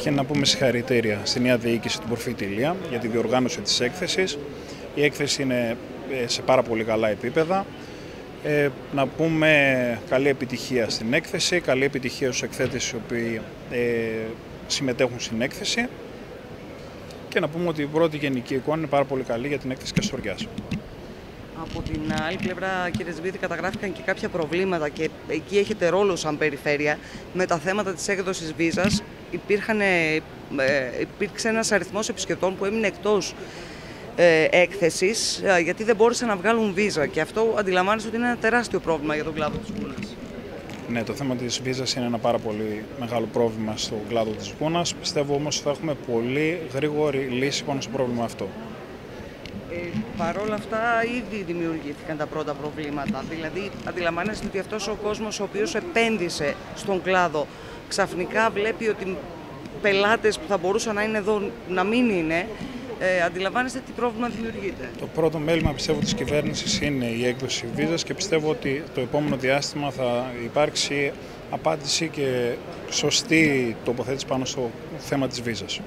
Καταρχήν να πούμε συγχαρητήρια στη νέα διοίκηση του Μορφή Ηλία για τη διοργάνωση της έκθεσης. Η έκθεση είναι σε πάρα πολύ καλά επίπεδα. Να πούμε καλή επιτυχία στην έκθεση, καλή επιτυχία στους εκθέτες οι οποίοι συμμετέχουν στην έκθεση και να πούμε ότι η πρώτη γενική εικόνα είναι πάρα πολύ καλή για την έκθεση Καστοριάς. Από την άλλη πλευρά, κύριε Σβίδη, καταγράφηκαν και κάποια προβλήματα και εκεί έχετε ρόλο σαν περιφέρεια με τα θέματα της έκδοσης βίζας. Υπήρξε ένας αριθμός επισκεπτών που έμεινε εκτός έκθεσης γιατί δεν μπόρεσαν να βγάλουν βίζα και αυτό αντιλαμβάνεστε ότι είναι ένα τεράστιο πρόβλημα για τον κλάδο της Γούνας. Ναι, το θέμα της βίζας είναι ένα πάρα πολύ μεγάλο πρόβλημα στον κλάδο της Γούνας. Πιστεύω όμως ότι θα έχουμε πολύ γρήγορη λύση πάνω στο πρόβλημα αυτό. Παρ' όλα αυτά, ήδη δημιουργήθηκαν τα πρώτα προβλήματα. Δηλαδή, αντιλαμβάνεστε ότι αυτός ο κόσμος ο οποίος επένδυσε στον κλάδο ξαφνικά βλέπει ότι πελάτες που θα μπορούσαν να είναι εδώ να μην είναι. Αντιλαμβάνεστε τι πρόβλημα δημιουργείται. Το πρώτο μέλημα, πιστεύω, της κυβέρνησης είναι η έκδοση βίζας και πιστεύω ότι το επόμενο διάστημα θα υπάρξει απάντηση και σωστή τοποθέτηση πάνω στο θέμα της βίζας.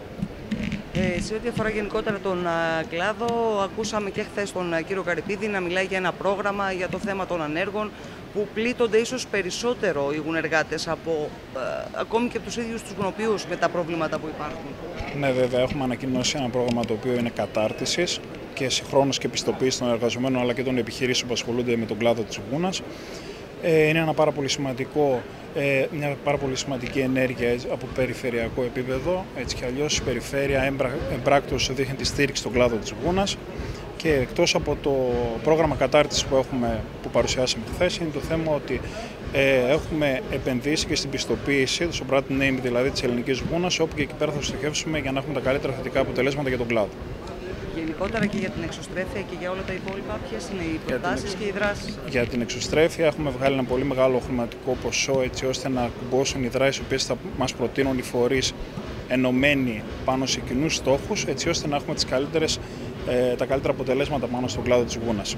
Σε ό,τι αφορά γενικότερα τον κλάδο, ακούσαμε και χθες τον κύριο Καρυπίδη να μιλάει για ένα πρόγραμμα για το θέμα των ανέργων που πλήττονται ίσως περισσότερο οι γουνεργάτες από ακόμη και τους ίδιους τους γουνοποιούς με τα προβλήματα που υπάρχουν. Ναι, βέβαια, έχουμε ανακοινώσει ένα πρόγραμμα το οποίο είναι κατάρτισης και συγχρόνως και πιστοποίηση των εργαζομένων αλλά και των επιχειρήσεων που ασχολούνται με τον κλάδο της Γούνας. Είναι ένα μια πάρα πολύ σημαντική ενέργεια από περιφερειακό επίπεδο. Έτσι κι αλλιώς η περιφέρεια εμπράκτως δείχνει τη στήριξη στον κλάδο της Γούνας και εκτός από το πρόγραμμα κατάρτισης που παρουσιάσαμε χθες είναι το θέμα ότι έχουμε επενδύσει και στην πιστοποίηση, στο brand name δηλαδή της ελληνικής Γούνας, όπου και εκεί πέρα θα στοχεύσουμε για να έχουμε τα καλύτερα θετικά αποτελέσματα για τον κλάδο. Γενικότερα και για την εξωστρέφεια και για όλα τα υπόλοιπα, ποιες είναι οι προτάσεις και οι δράσεις? Για την εξωστρέφεια έχουμε βγάλει ένα πολύ μεγάλο χρηματικό ποσό έτσι ώστε να κουμπώσουν οι δράσεις οι οποίες θα μας προτείνουν οι φορείς ενωμένοι πάνω σε κοινούς στόχους έτσι ώστε να έχουμε τα καλύτερα αποτελέσματα πάνω στον κλάδο της Γούνας.